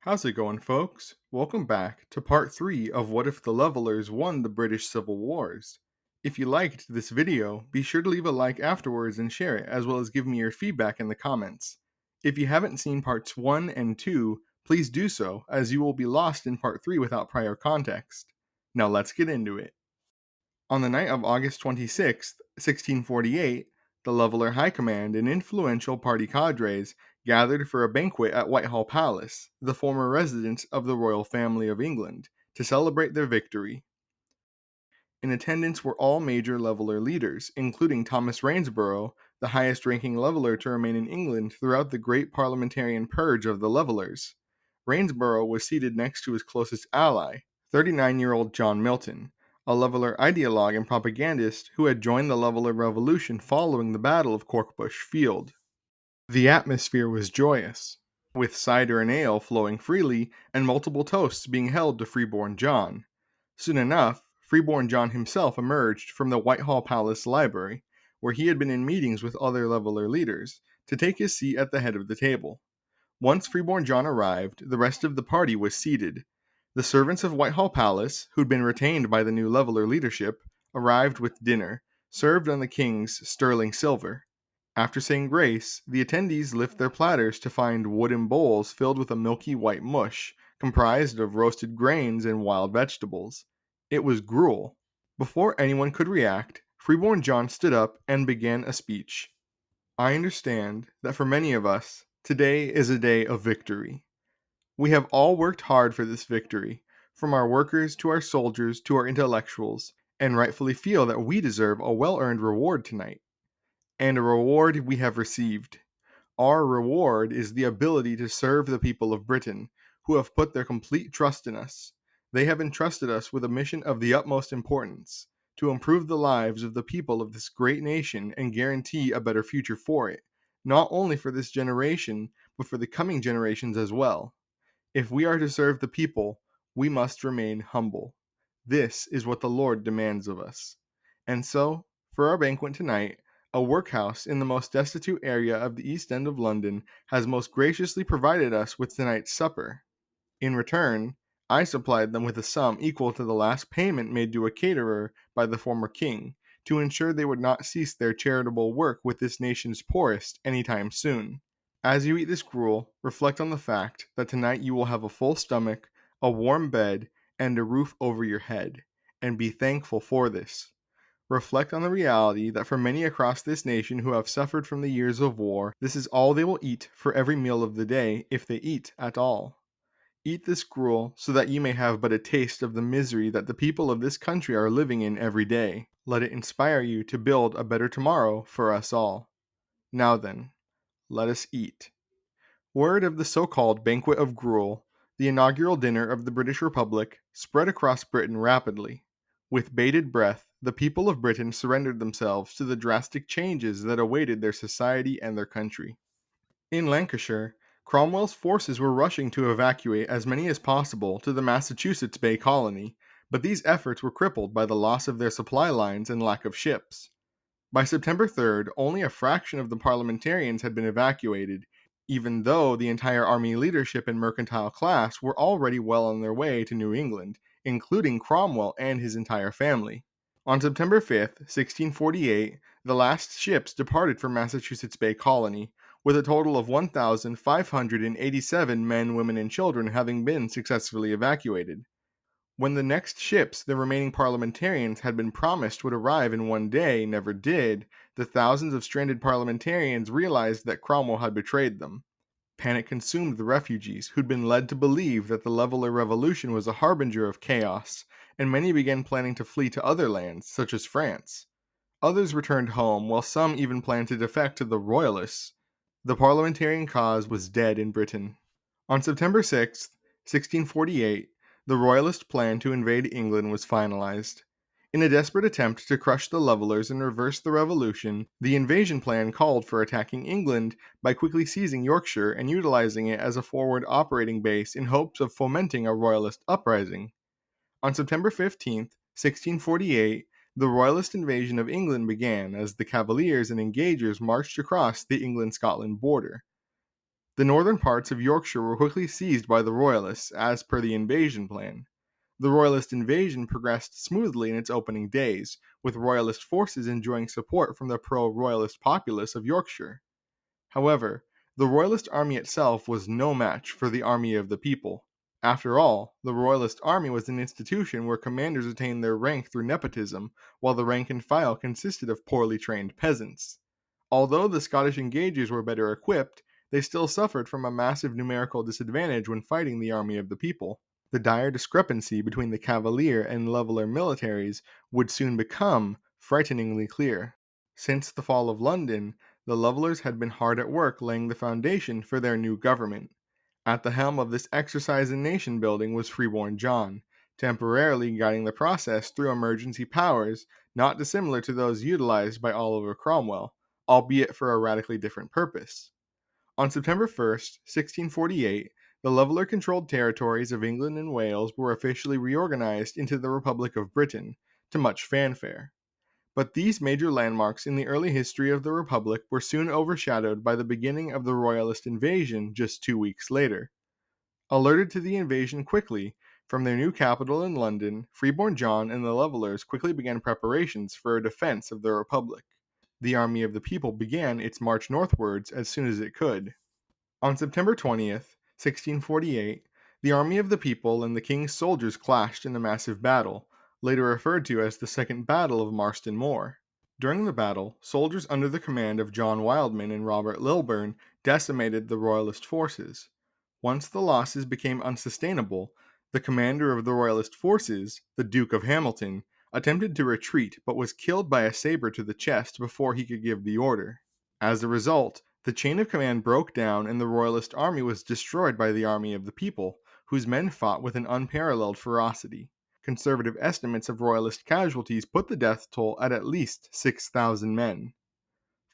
How's it going, folks? Welcome back to part 3 of What If the Levelers Won the British Civil Wars. If you liked this video, be sure to leave a like afterwards and share it, as well as give me your feedback in the comments. If you haven't seen parts 1 and 2, please do so, as you will be lost in part 3 without prior context. Now let's get into it. On the night of August 26th, 1648, the Leveler High Command and influential party cadres gathered for a banquet at Whitehall Palace, the former residence of the royal family of England, to celebrate their victory. In attendance were all major Leveler leaders, including Thomas Rainsborough, the highest ranking Leveler to remain in England throughout the great parliamentarian purge of the Levelers. Rainsborough was seated next to his closest ally, 39-year-old John Milton, a Leveler ideologue and propagandist who had joined the Leveler Revolution following the Battle of Corkbush Field. The atmosphere was joyous, with cider and ale flowing freely and multiple toasts being held to Freeborn John. Soon enough, Freeborn John himself emerged from the Whitehall Palace library, where he had been in meetings with other Leveler leaders, to take his seat at the head of the table. Once Freeborn John arrived, the rest of the party was seated. The servants of Whitehall Palace, who'd been retained by the new Leveler leadership, arrived with dinner, served on the king's sterling silver. After saying grace, the attendees lift their platters to find wooden bowls filled with a milky white mush, comprised of roasted grains and wild vegetables. It was gruel. Before anyone could react, Freeborn John stood up and began a speech. I understand that for many of us, today is a day of victory. We have all worked hard for this victory, from our workers to our soldiers to our intellectuals, and rightfully feel that we deserve a well-earned reward tonight. And a reward we have received. Our reward is the ability to serve the people of Britain, who have put their complete trust in us. They have entrusted us with a mission of the utmost importance, to improve the lives of the people of this great nation and guarantee a better future for it, not only for this generation, but for the coming generations as well. If we are to serve the people, we must remain humble. This is what the Lord demands of us. And so, for our banquet tonight, a workhouse in the most destitute area of the East End of London has most graciously provided us with tonight's supper. In return, I supplied them with a sum equal to the last payment made to a caterer by the former king, to ensure they would not cease their charitable work with this nation's poorest anytime soon. As you eat this gruel, reflect on the fact that tonight you will have a full stomach, a warm bed, and a roof over your head, and be thankful for this. Reflect on the reality that for many across this nation who have suffered from the years of war, this is all they will eat for every meal of the day, if they eat at all. Eat this gruel so that you may have but a taste of the misery that the people of this country are living in every day. Let it inspire you to build a better tomorrow for us all. Now then, let us eat. Word of the so-called Banquet of Gruel, the inaugural dinner of the British Republic, spread across Britain rapidly. With bated breath, the people of Britain surrendered themselves to the drastic changes that awaited their society and their country. In Lancashire, Cromwell's forces were rushing to evacuate as many as possible to the Massachusetts Bay Colony, but these efforts were crippled by the loss of their supply lines and lack of ships. By September 3rd, only a fraction of the parliamentarians had been evacuated, even though the entire army leadership and mercantile class were already well on their way to New England, including Cromwell and his entire family. On September 5th, 1648, the last ships departed from Massachusetts Bay Colony, with a total of 1,587 men, women, and children having been successfully evacuated. When the next ships the remaining parliamentarians had been promised would arrive in one day never did, the thousands of stranded parliamentarians realized that Cromwell had betrayed them. Panic consumed the refugees, who'd been led to believe that the Leveler Revolution was a harbinger of chaos, and many began planning to flee to other lands, such as France. Others returned home, while some even planned to defect to the Royalists. The parliamentarian cause was dead in Britain. On September 6th, 1648, the Royalist plan to invade England was finalized. In a desperate attempt to crush the Levelers and reverse the revolution, the invasion plan called for attacking England by quickly seizing Yorkshire and utilizing it as a forward operating base in hopes of fomenting a Royalist uprising. On September 15th, 1648, the Royalist invasion of England began as the Cavaliers and Engagers marched across the England-Scotland border. The northern parts of Yorkshire were quickly seized by the Royalists, as per the invasion plan. The Royalist invasion progressed smoothly in its opening days, with Royalist forces enjoying support from the pro-Royalist populace of Yorkshire. However, the Royalist army itself was no match for the army of the people. After all, the Royalist army was an institution where commanders attained their rank through nepotism, while the rank and file consisted of poorly trained peasants. Although the Scottish engagers were better equipped, they still suffered from a massive numerical disadvantage when fighting the army of the people. The dire discrepancy between the Cavalier and Leveller militaries would soon become frighteningly clear. Since the fall of London, the Levellers had been hard at work laying the foundation for their new government. At the helm of this exercise in nation building was Freeborn John, temporarily guiding the process through emergency powers not dissimilar to those utilized by Oliver Cromwell, albeit for a radically different purpose. On September 1st, 1648, the Leveller-controlled territories of England and Wales were officially reorganized into the Republic of Britain, to much fanfare. But these major landmarks in the early history of the Republic were soon overshadowed by the beginning of the Royalist invasion just 2 weeks later. Alerted to the invasion quickly, from their new capital in London, Freeborn John and the Levellers quickly began preparations for a defense of the Republic. The army of the people began its march northwards as soon as it could. On September 20th, 1648, the army of the people and the king's soldiers clashed in a massive battle, later referred to as the Second Battle of Marston Moor. During the battle, soldiers under the command of John Wildman and Robert Lilburne decimated the Royalist forces. Once the losses became unsustainable, the commander of the Royalist forces, the Duke of Hamilton, attempted to retreat but was killed by a saber to the chest before he could give the order. As a result, the chain of command broke down and the Royalist army was destroyed by the army of the people, whose men fought with an unparalleled ferocity. Conservative estimates of Royalist casualties put the death toll at least 6,000 men.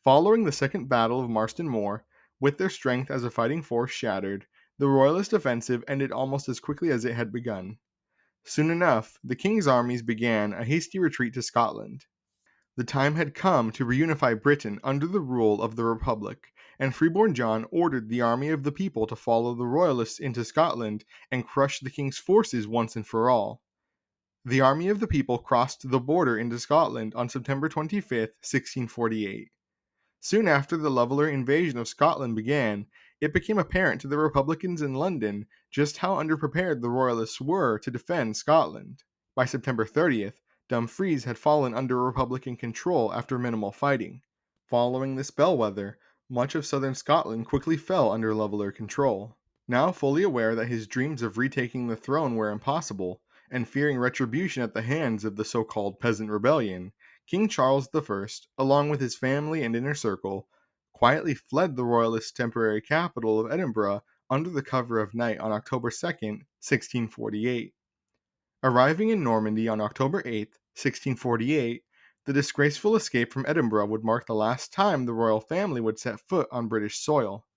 Following the Second Battle of Marston Moor, with their strength as a fighting force shattered, the Royalist offensive ended almost as quickly as it had begun. Soon enough, the king's armies began a hasty retreat to Scotland. The time had come to reunify Britain under the rule of the Republic, and Freeborn John ordered the army of the people to follow the Royalists into Scotland and crush the king's forces once and for all. The army of the people crossed the border into Scotland on September 25th, 1648. Soon after the Leveller invasion of Scotland began, it became apparent to the Republicans in London just how underprepared the Royalists were to defend Scotland. By September 30th, Dumfries had fallen under Republican control after minimal fighting. Following this bellwether, much of southern Scotland quickly fell under Leveller control. Now fully aware that his dreams of retaking the throne were impossible, and fearing retribution at the hands of the so-called Peasant Rebellion, King Charles I, along with his family and inner circle, quietly fled the Royalist temporary capital of Edinburgh under the cover of night on October 2nd, 1648. Arriving in Normandy on October 8th, 1648, the disgraceful escape from Edinburgh would mark the last time the royal family would set foot on British soil.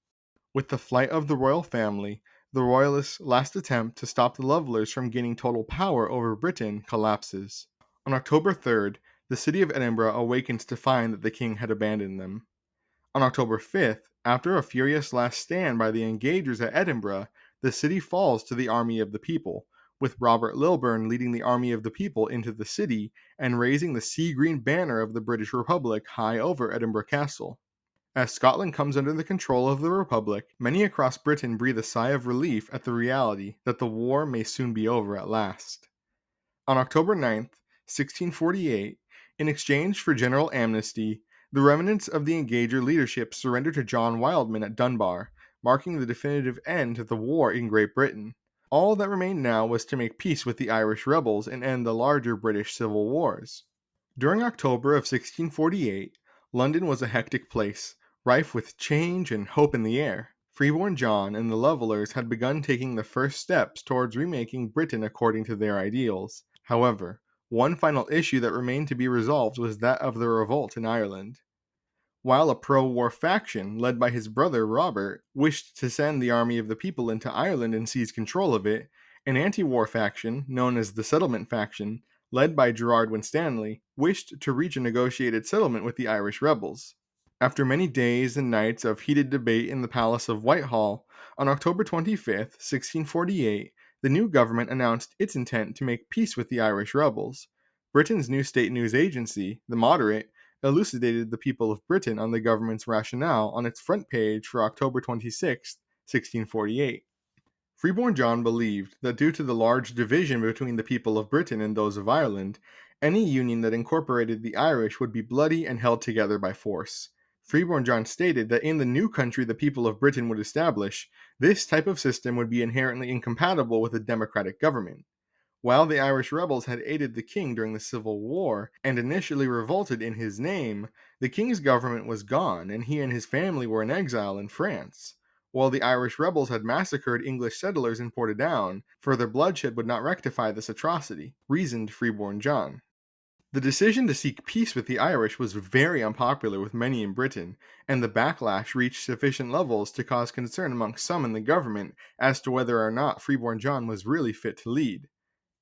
With the flight of the royal family, the Royalists' last attempt to stop the Levellers from gaining total power over Britain collapses. On October 3rd, the city of Edinburgh awakens to find that the king had abandoned them. On October 5th, after a furious last stand by the engagers at Edinburgh, the city falls to the army of the people, with Robert Lilburne leading the army of the people into the city and raising the sea-green banner of the British Republic high over Edinburgh Castle. As Scotland comes under the control of the Republic, many across Britain breathe a sigh of relief at the reality that the war may soon be over at last. On October 9th, 1648, in exchange for general amnesty, the remnants of the Engager leadership surrendered to John Wildman at Dunbar, marking the definitive end to the war in Great Britain. All that remained now was to make peace with the Irish rebels and end the larger British civil wars. During October of 1648, London was a hectic place, rife with change and hope in the air. Freeborn John and the Levellers had begun taking the first steps towards remaking Britain according to their ideals. However, one final issue that remained to be resolved was that of the revolt in Ireland. While a pro-war faction, led by his brother Robert, wished to send the army of the people into Ireland and seize control of it, an anti-war faction, known as the Settlement Faction, led by Gerard Winstanley, wished to reach a negotiated settlement with the Irish rebels. After many days and nights of heated debate in the Palace of Whitehall, on October 25th, 1648, the new government announced its intent to make peace with the Irish rebels. Britain's new state news agency, The Moderate, elucidated the people of Britain on the government's rationale on its front page for October 26, 1648. Freeborn John believed that due to the large division between the people of Britain and those of Ireland, any union that incorporated the Irish would be bloody and held together by force. Freeborn John stated that in the new country the people of Britain would establish, this type of system would be inherently incompatible with a democratic government. While the Irish rebels had aided the king during the Civil War and initially revolted in his name, the king's government was gone and he and his family were in exile in France. While the Irish rebels had massacred English settlers in Portadown, further bloodshed would not rectify this atrocity, reasoned Freeborn John. The decision to seek peace with the Irish was very unpopular with many in Britain, and the backlash reached sufficient levels to cause concern among some in the government as to whether or not Freeborn John was really fit to lead.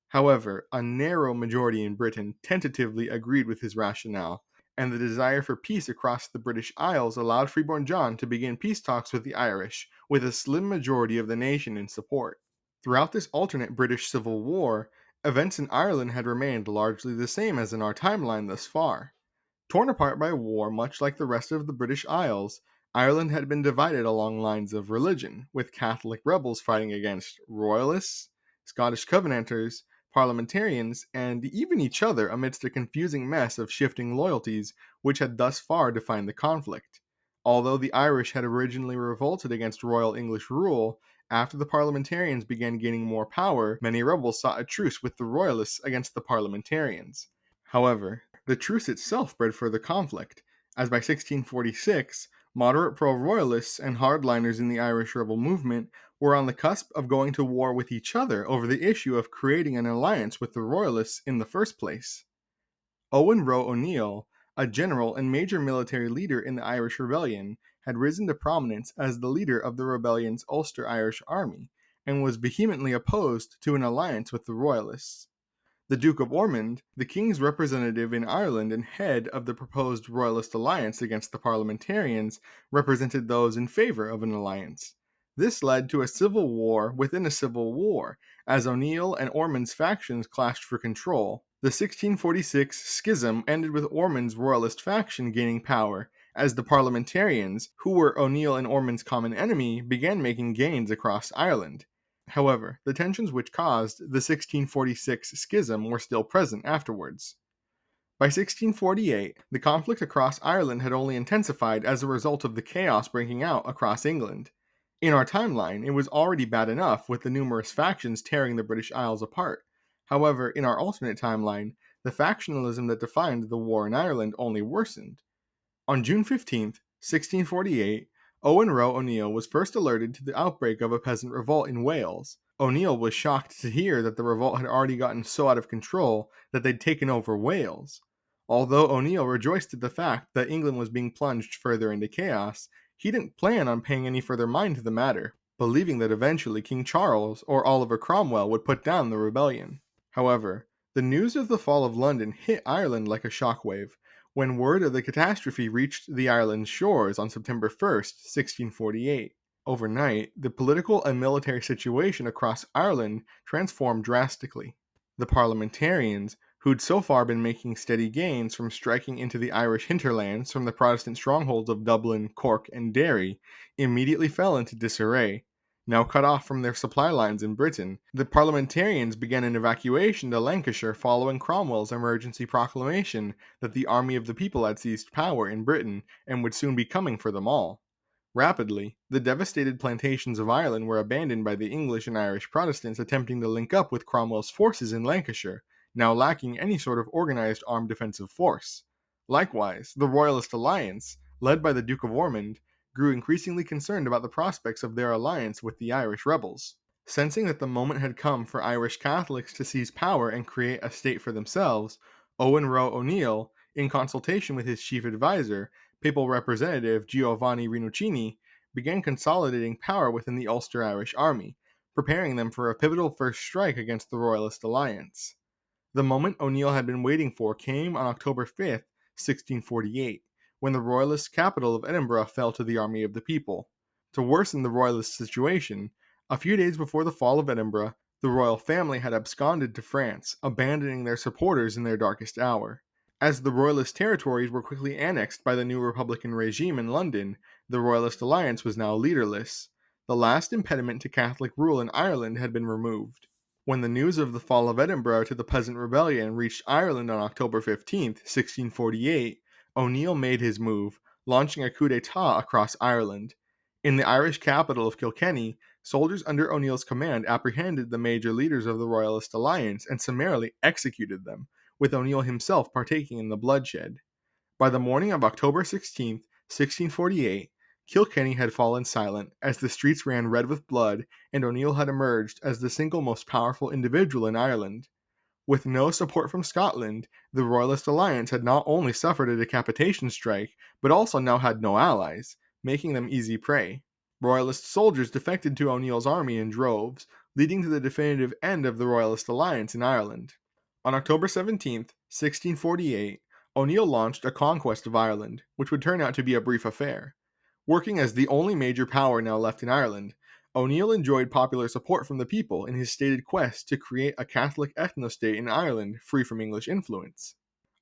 However, a narrow majority in Britain tentatively agreed with his rationale, and the desire for peace across the British Isles allowed Freeborn John to begin peace talks with the Irish, with a slim majority of the nation in support. Throughout this alternate British Civil War, events in Ireland had remained largely the same as in our timeline thus far. Torn apart by war, much like the rest of the British Isles, Ireland had been divided along lines of religion, with Catholic rebels fighting against Royalists, Scottish Covenanters, parliamentarians, and even each other amidst a confusing mess of shifting loyalties which had thus far defined the conflict. Although the Irish had originally revolted against royal English rule, after the parliamentarians began gaining more power, many rebels sought a truce with the royalists against the parliamentarians. However, the truce itself bred further conflict, as by 1646, moderate pro-royalists and hardliners in the Irish rebel movement were on the cusp of going to war with each other over the issue of creating an alliance with the royalists in the first place. Owen Roe O'Neill, a general and major military leader in the Irish Rebellion, had risen to prominence as the leader of the rebellion's Ulster Irish Army, and was vehemently opposed to an alliance with the royalists. The Duke of Ormond, the king's representative in Ireland and head of the proposed royalist alliance against the parliamentarians, represented those in favor of an alliance. This led to a civil war within a civil war, as O'Neill and Ormond's factions clashed for control. The 1646 schism ended with Ormond's royalist faction gaining power, as the parliamentarians, who were O'Neill and Ormond's common enemy, began making gains across Ireland. However, the tensions which caused the 1646 schism were still present afterwards. By 1648, the conflict across Ireland had only intensified as a result of the chaos breaking out across England. In our timeline, it was already bad enough with the numerous factions tearing the British Isles apart. However, in our alternate timeline, the factionalism that defined the war in Ireland only worsened. On June 15th, 1648, Owen Roe O'Neill was first alerted to the outbreak of a peasant revolt in Wales. O'Neill was shocked to hear that the revolt had already gotten so out of control that they'd taken over Wales. Although O'Neill rejoiced at the fact that England was being plunged further into chaos, he didn't plan on paying any further mind to the matter, believing that eventually King Charles or Oliver Cromwell would put down the rebellion. However, the news of the fall of London hit Ireland like a shockwave when word of the catastrophe reached the island's shores on September 1st, 1648. Overnight, the political and military situation across Ireland transformed drastically. The parliamentarians, who'd so far been making steady gains from striking into the Irish hinterlands from the Protestant strongholds of Dublin, Cork, and Derry, immediately fell into disarray. Now cut off from their supply lines in Britain, the parliamentarians began an evacuation to Lancashire following Cromwell's emergency proclamation that the army of the people had seized power in Britain and would soon be coming for them all. Rapidly, the devastated plantations of Ireland were abandoned by the English and Irish Protestants attempting to link up with Cromwell's forces in Lancashire, now lacking any sort of organized armed defensive force. Likewise, the Royalist alliance, led by the Duke of Ormond, grew increasingly concerned about the prospects of their alliance with the Irish rebels. Sensing that the moment had come for Irish Catholics to seize power and create a state for themselves, Owen Roe O'Neill, in consultation with his chief advisor, papal representative Giovanni Rinuccini, began consolidating power within the Ulster Irish Army, preparing them for a pivotal first strike against the Royalist alliance. The moment O'Neill had been waiting for came on October 5th, 1648, when the Royalist capital of Edinburgh fell to the army of the people. To worsen the Royalist situation, a few days before the fall of Edinburgh, the royal family had absconded to France, abandoning their supporters in their darkest hour. As the Royalist territories were quickly annexed by the new Republican regime in London, the Royalist alliance was now leaderless. The last impediment to Catholic rule in Ireland had been removed. When the news of the fall of Edinburgh to the Peasant Rebellion reached Ireland on October 15, 1648, O'Neill made his move, launching a coup d'etat across Ireland. In the Irish capital of Kilkenny, soldiers under O'Neill's command apprehended the major leaders of the Royalist alliance and summarily executed them, with O'Neill himself partaking in the bloodshed. By the morning of October 16, 1648, Kilkenny had fallen silent as the streets ran red with blood, and O'Neill had emerged as the single most powerful individual in Ireland. With no support from Scotland, the Royalist alliance had not only suffered a decapitation strike, but also now had no allies, making them easy prey. Royalist soldiers defected to O'Neill's army in droves, leading to the definitive end of the Royalist alliance in Ireland. On October 17, 1648, O'Neill launched a conquest of Ireland, which would turn out to be a brief affair. Working as the only major power now left in Ireland, O'Neill enjoyed popular support from the people in his stated quest to create a Catholic ethno-state in Ireland free from English influence.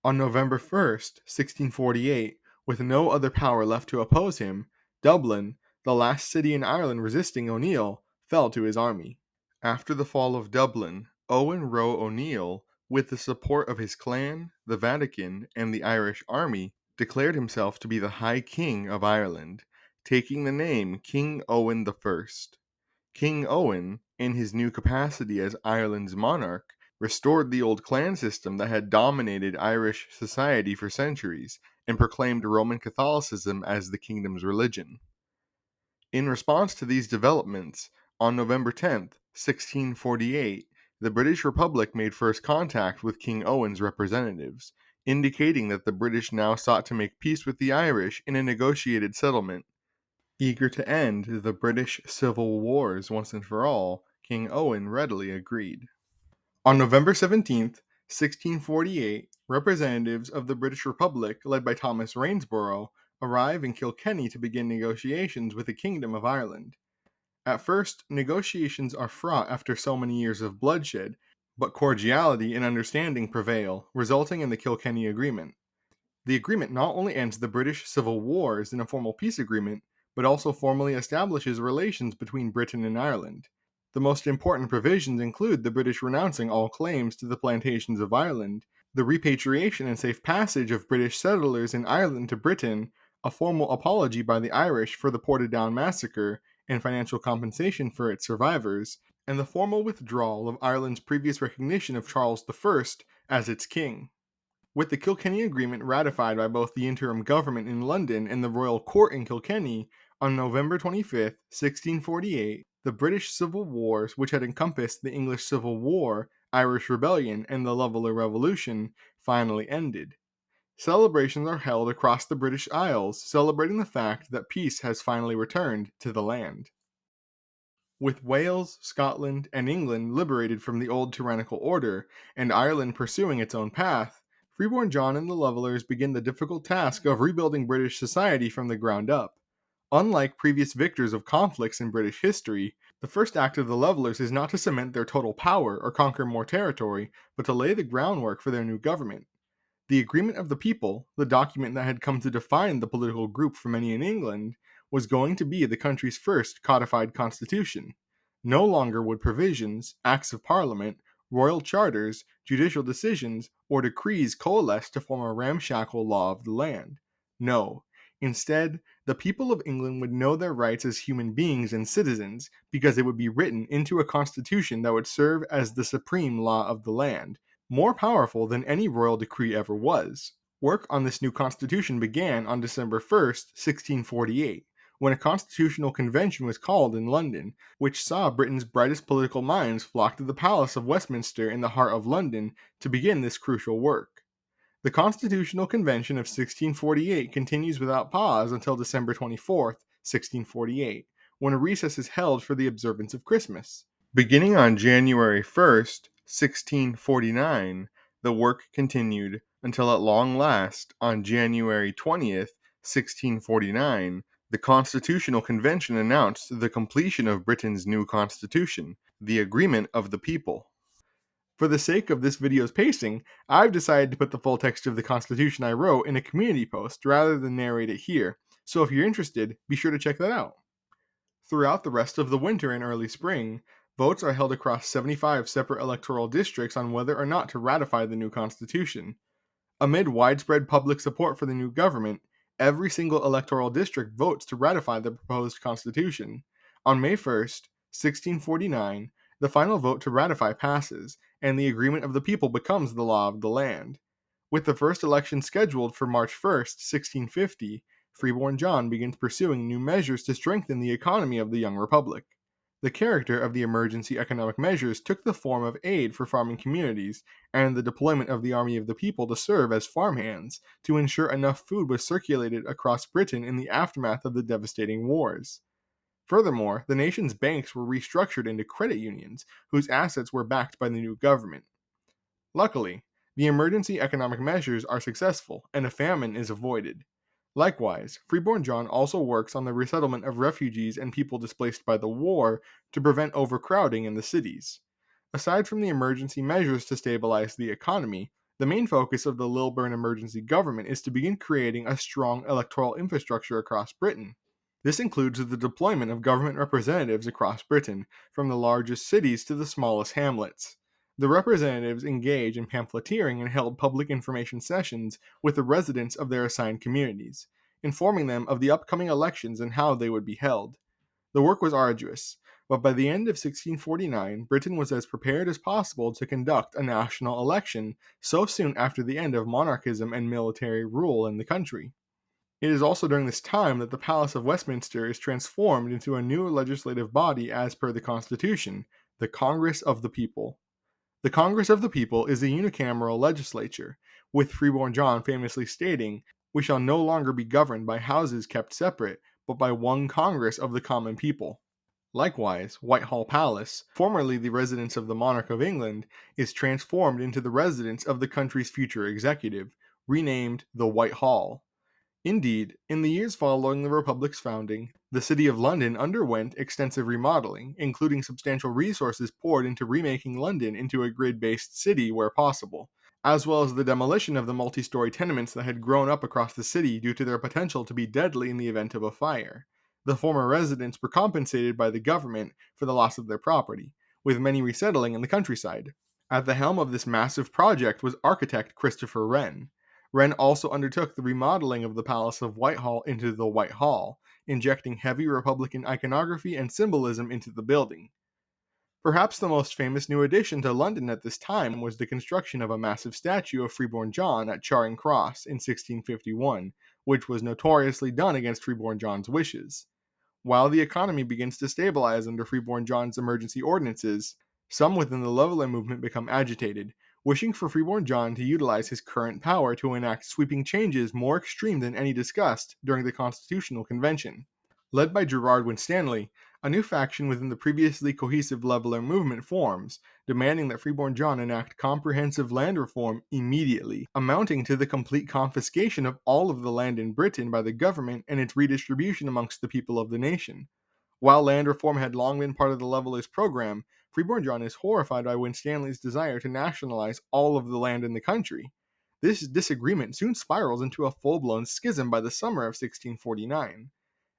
On November 1st, 1648, with no other power left to oppose him, Dublin, the last city in Ireland resisting O'Neill, fell to his army. After the fall of Dublin, Owen Roe O'Neill, with the support of his clan, the Vatican, and the Irish army, declared himself to be the High King of Ireland, taking the name King Owen I. King Owen, in his new capacity as Ireland's monarch, restored the old clan system that had dominated Irish society for centuries, and proclaimed Roman Catholicism as the kingdom's religion. In response to these developments, on November 10, 1648, the British Republic made first contact with King Owen's representatives, indicating that the British now sought to make peace with the Irish in a negotiated settlement. Eager to end the British civil wars once and for all, King Owen readily agreed. On November 17, 1648, representatives of the British Republic, led by Thomas Rainsborough, arrive in Kilkenny to begin negotiations with the Kingdom of Ireland. At first, negotiations are fraught after so many years of bloodshed, but cordiality and understanding prevail, resulting in the Kilkenny Agreement. The agreement not only ends the British Civil Wars in a formal peace agreement, but also formally establishes relations between Britain and Ireland. The most important provisions include the British renouncing all claims to the plantations of Ireland, the repatriation and safe passage of British settlers in Ireland to Britain, a formal apology by the Irish for the Portadown massacre and financial compensation for its survivors, and the formal withdrawal of Ireland's previous recognition of Charles I as its king. With the Kilkenny Agreement ratified by both the interim government in London and the royal court in Kilkenny, on November 25, 1648, the British Civil Wars, which had encompassed the English Civil War, Irish Rebellion, and the Leveller Revolution, finally ended. Celebrations are held across the British Isles, celebrating the fact that peace has finally returned to the land. With Wales, Scotland, and England liberated from the old tyrannical order, and Ireland pursuing its own path, Freeborn John and the Levellers begin the difficult task of rebuilding British society from the ground up. Unlike previous victors of conflicts in British history, the first act of the Levellers is not to cement their total power or conquer more territory, but to lay the groundwork for their new government. The Agreement of the People, the document that had come to define the political group for many in England, was going to be the country's first codified constitution. No longer would provisions, acts of parliament, royal charters, judicial decisions, or decrees coalesce to form a ramshackle law of the land. No. Instead, the people of England would know their rights as human beings and citizens because it would be written into a constitution that would serve as the supreme law of the land, more powerful than any royal decree ever was. Work on this new constitution began on December 1st, 1648, when a constitutional convention was called in London, which saw Britain's brightest political minds flock to the Palace of Westminster in the heart of London to begin this crucial work. The Constitutional Convention of 1648 continues without pause until December 24th, 1648, when a recess is held for the observance of Christmas. Beginning on January 1st, 1649, the work continued until at long last, on January 20th, 1649, the Constitutional Convention announced the completion of Britain's new constitution, the Agreement of the People. For the sake of this video's pacing, I've decided to put the full text of the Constitution I wrote in a community post rather than narrate it here, so if you're interested, be sure to check that out. Throughout the rest of the winter and early spring, votes are held across 75 separate electoral districts on whether or not to ratify the new constitution. Amid widespread public support for the new government, every single electoral district votes to ratify the proposed constitution. On May 1st, 1649, the final vote to ratify passes, and the agreement of the people becomes the law of the land. With the first election scheduled for March 1st, 1650, Freeborn John begins pursuing new measures to strengthen the economy of the young republic. The character of the emergency economic measures took the form of aid for farming communities and the deployment of the army of the people to serve as farmhands to ensure enough food was circulated across Britain in the aftermath of the devastating wars. Furthermore, the nation's banks were restructured into credit unions whose assets were backed by the new government. Luckily, the emergency economic measures are successful and a famine is avoided. Likewise, Freeborn John also works on the resettlement of refugees and people displaced by the war to prevent overcrowding in the cities. Aside from the emergency measures to stabilize the economy, the main focus of the Lilburne emergency government is to begin creating a strong electoral infrastructure across Britain. This includes the deployment of government representatives across Britain, from the largest cities to the smallest hamlets. The representatives engage in pamphleteering and held public information sessions with the residents of their assigned communities, informing them of the upcoming elections and how they would be held. The work was arduous, but by the end of 1649, Britain was as prepared as possible to conduct a national election so soon after the end of monarchism and military rule in the country. It is also during this time that the Palace of Westminster is transformed into a new legislative body as per the Constitution, the Congress of the People. The Congress of the People is a unicameral legislature, with Freeborn John famously stating, "We shall no longer be governed by houses kept separate, but by one Congress of the common people." Likewise, Whitehall Palace, formerly the residence of the monarch of England, is transformed into the residence of the country's future executive, renamed the White Hall. Indeed, in the years following the Republic's founding, the City of London underwent extensive remodeling, including substantial resources poured into remaking London into a grid-based city where possible, as well as the demolition of the multi-story tenements that had grown up across the city due to their potential to be deadly in the event of a fire. The former residents were compensated by the government for the loss of their property, with many resettling in the countryside. At the helm of this massive project was architect Christopher Wren. Wren also undertook the remodeling of the Palace of Whitehall into the White Hall, injecting heavy Republican iconography and symbolism into the building. Perhaps the most famous new addition to London at this time was the construction of a massive statue of Freeborn John at Charing Cross in 1651, which was notoriously done against Freeborn John's wishes. While the economy begins to stabilize under Freeborn John's emergency ordinances, some within the Leveller movement become agitated, wishing for Freeborn John to utilize his current power to enact sweeping changes more extreme than any discussed during the Constitutional Convention. Led by Gerard Winstanley, a new faction within the previously cohesive Leveller movement forms, demanding that Freeborn John enact comprehensive land reform immediately, amounting to the complete confiscation of all of the land in Britain by the government and its redistribution amongst the people of the nation. While land reform had long been part of the Levellers' program, Freeborn John is horrified by Winstanley's desire to nationalize all of the land in the country. This disagreement soon spirals into a full-blown schism by the summer of 1649.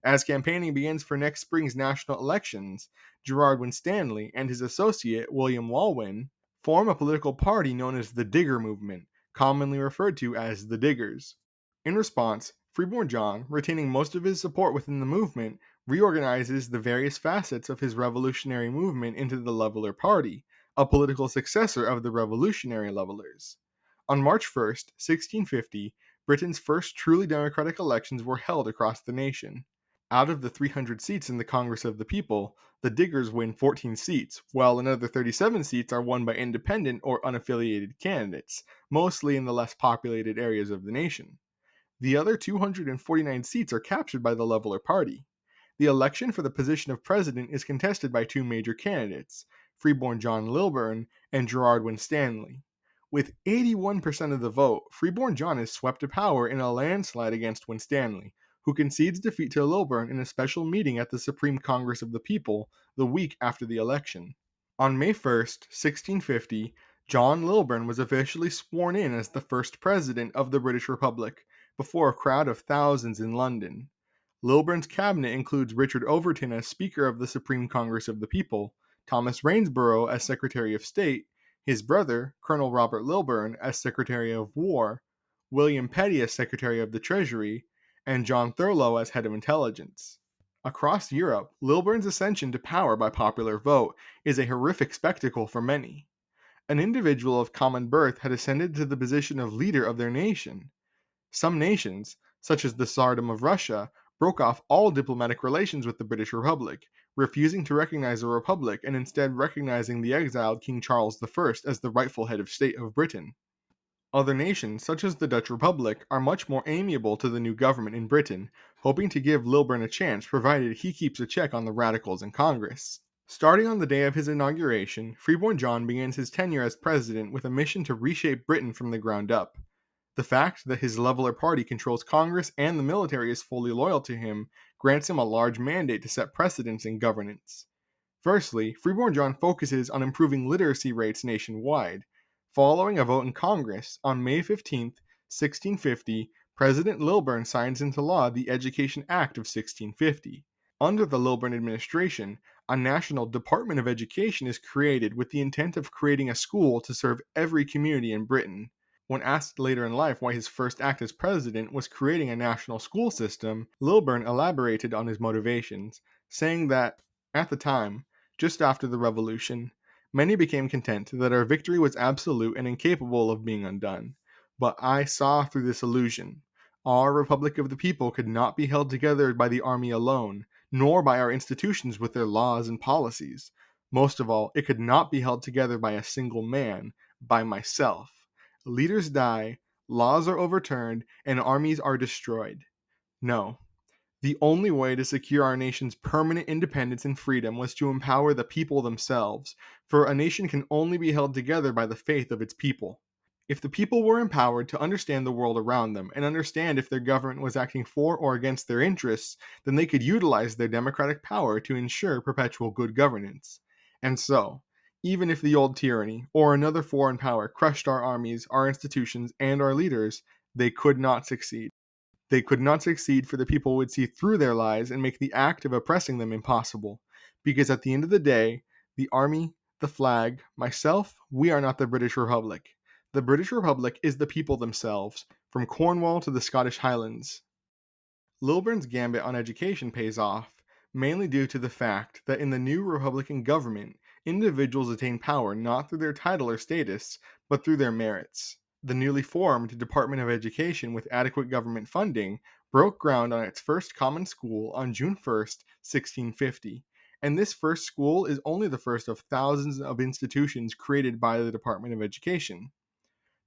As campaigning begins for next spring's national elections, Gerard Winstanley and his associate William Walwyn form a political party known as the Digger Movement, commonly referred to as the Diggers. In response, Freeborn John, retaining most of his support within the movement, reorganizes the various facets of his revolutionary movement into the Leveller Party, a political successor of the Revolutionary Levellers. On March 1st, 1650, Britain's first truly democratic elections were held across the nation. Out of the 300 seats in the Congress of the People, the Diggers win 14 seats, while another 37 seats are won by independent or unaffiliated candidates, mostly in the less populated areas of the nation. The other 249 seats are captured by the Leveller Party. The election for the position of president is contested by two major candidates, Freeborn John Lilburne and Gerard Winstanley. With 81% of the vote, Freeborn John is swept to power in a landslide against Winstanley, who concedes defeat to Lilburne in a special meeting at the Supreme Congress of the People the week after the election. On May 1st, 1650, John Lilburne was officially sworn in as the first president of the British Republic before a crowd of thousands in London. Lilburne's cabinet includes Richard Overton as Speaker of the Supreme Congress of the People, Thomas Rainsborough as Secretary of State, his brother, Colonel Robert Lilburne, as Secretary of War, William Petty as Secretary of the Treasury, and John Thurlow as Head of Intelligence. Across Europe, Lilburne's ascension to power by popular vote is a horrific spectacle for many. An individual of common birth had ascended to the position of leader of their nation. Some nations, such as the Tsardom of Russia, broke off all diplomatic relations with the British Republic, refusing to recognize a republic and instead recognizing the exiled King Charles I as the rightful head of state of Britain. Other nations, such as the Dutch Republic, are much more amiable to the new government in Britain, hoping to give Lilburne a chance provided he keeps a check on the radicals in Congress. Starting on the day of his inauguration, Freeborn John begins his tenure as president with a mission to reshape Britain from the ground up. The fact that his Leveler Party controls Congress and the military is fully loyal to him grants him a large mandate to set precedents in governance. Firstly, Freeborn John focuses on improving literacy rates nationwide. Following a vote in Congress, on May 15, 1650, President Lilburne signs into law the Education Act of 1650. Under the Lilburne administration, a national Department of Education is created with the intent of creating a school to serve every community in Britain. When asked later in life why his first act as president was creating a national school system, Lilburne elaborated on his motivations, saying that, at the time, just after the Revolution, many became content that our victory was absolute and incapable of being undone. But I saw through this illusion. Our Republic of the People could not be held together by the army alone, nor by our institutions with their laws and policies. Most of all, it could not be held together by a single man, by myself. Leaders die, laws are overturned, and armies are destroyed. No. The only way to secure our nation's permanent independence and freedom was to empower the people themselves, for a nation can only be held together by the faith of its people. If the people were empowered to understand the world around them and understand if their government was acting for or against their interests, then they could utilize their democratic power to ensure perpetual good governance. And so, even if the old tyranny or another foreign power crushed our armies, our institutions, and our leaders, they could not succeed. They could not succeed, for the people would see through their lies and make the act of oppressing them impossible. Because at the end of the day, the army, the flag, myself, we are not the British Republic. The British Republic is the people themselves, from Cornwall to the Scottish Highlands. Lilburne's gambit on education pays off, mainly due to the fact that in the new Republican government, individuals attain power not through their title or status, but through their merits. The newly formed Department of Education, with adequate government funding, broke ground on its first common school on June 1st, 1650. And this first school is only the first of thousands of institutions created by the Department of Education.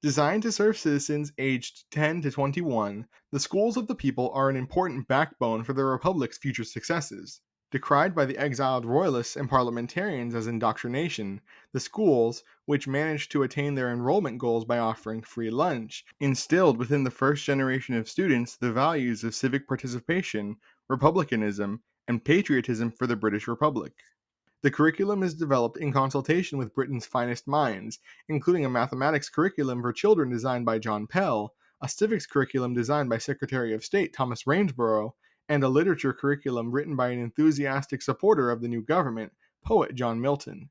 Designed to serve citizens aged 10 to 21, the schools of the people are an important backbone for the Republic's future successes. Decried by the exiled royalists and parliamentarians as indoctrination, the schools, which managed to attain their enrollment goals by offering free lunch, instilled within the first generation of students the values of civic participation, republicanism, and patriotism for the British Republic. The curriculum is developed in consultation with Britain's finest minds, including a mathematics curriculum for children designed by John Pell, a civics curriculum designed by Secretary of State Thomas Rainsborough, and a literature curriculum written by an enthusiastic supporter of the new government, poet John Milton.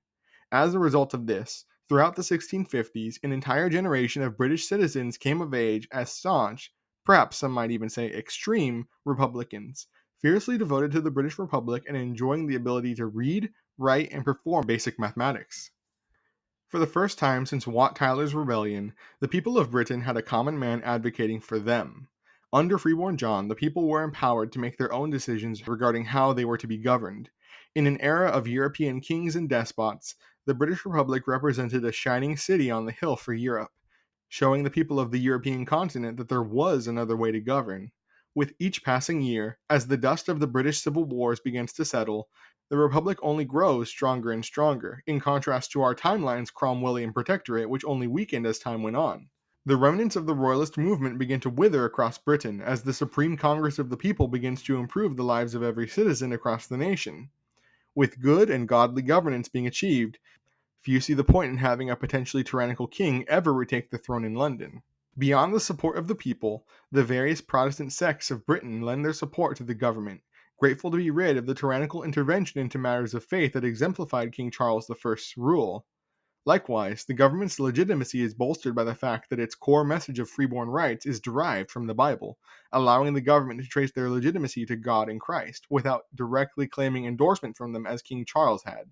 As a result of this, throughout the 1650s, an entire generation of British citizens came of age as staunch, perhaps some might even say extreme, Republicans, fiercely devoted to the British Republic and enjoying the ability to read, write, and perform basic mathematics. For the first time since Wat Tyler's rebellion, the people of Britain had a common man advocating for them. Under Freeborn John, the people were empowered to make their own decisions regarding how they were to be governed. In an era of European kings and despots, the British Republic represented a shining city on the hill for Europe, showing the people of the European continent that there was another way to govern. With each passing year, as the dust of the British Civil Wars begins to settle, the Republic only grows stronger and stronger, in contrast to our timeline's Cromwellian protectorate, which only weakened as time went on. The remnants of the royalist movement begin to wither across Britain as the Supreme Congress of the People begins to improve the lives of every citizen across the nation. With good and godly governance being achieved, few see the point in having a potentially tyrannical king ever retake the throne in London. Beyond the support of the people, the various Protestant sects of Britain lend their support to the government, grateful to be rid of the tyrannical intervention into matters of faith that exemplified King Charles I's rule. Likewise, the government's legitimacy is bolstered by the fact that its core message of freeborn rights is derived from the Bible, allowing the government to trace their legitimacy to God and Christ, without directly claiming endorsement from them as King Charles had.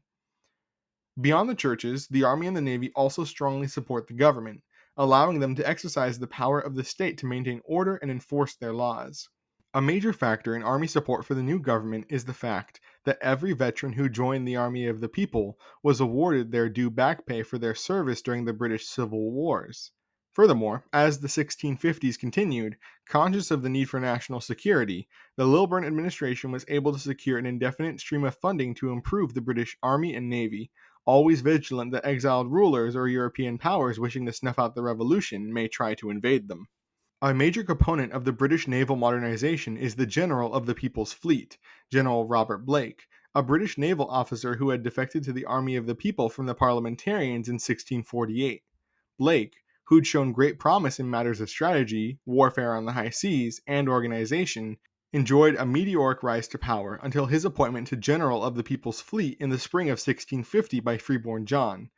Beyond the churches, the Army and the Navy also strongly support the government, allowing them to exercise the power of the state to maintain order and enforce their laws. A major factor in Army support for the new government is the fact that every veteran who joined the Army of the People was awarded their due back pay for their service during the British Civil Wars. Furthermore, as the 1650s continued, conscious of the need for national security, the Lilburne administration was able to secure an indefinite stream of funding to improve the British Army and Navy, always vigilant that exiled rulers or European powers wishing to snuff out the revolution may try to invade them. A major component of the British naval modernization is the General of the People's Fleet, General Robert Blake, a British naval officer who had defected to the Army of the People from the Parliamentarians in 1648. Blake, who'd shown great promise in matters of strategy, warfare on the high seas, and organization, enjoyed a meteoric rise to power until his appointment to General of the People's Fleet in the spring of 1650 by Freeborn John.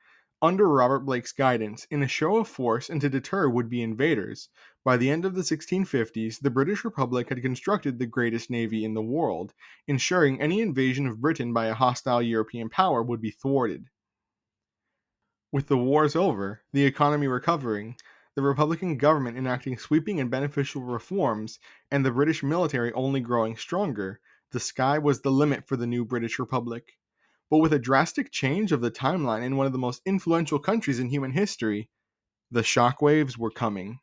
Under Robert Blake's guidance, in a show of force and to deter would-be invaders, by the end of the 1650s, the British Republic had constructed the greatest navy in the world, ensuring any invasion of Britain by a hostile European power would be thwarted. With the wars over, the economy recovering, the Republican government enacting sweeping and beneficial reforms, and the British military only growing stronger, the sky was the limit for the new British Republic. But with a drastic change of the timeline in one of the most influential countries in human history, the shockwaves were coming.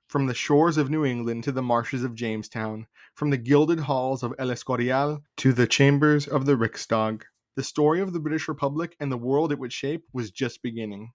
From the shores of New England to the marshes of Jamestown, from the gilded halls of El Escorial to the chambers of the Riksdag, the story of the British Republic and the world it would shape was just beginning.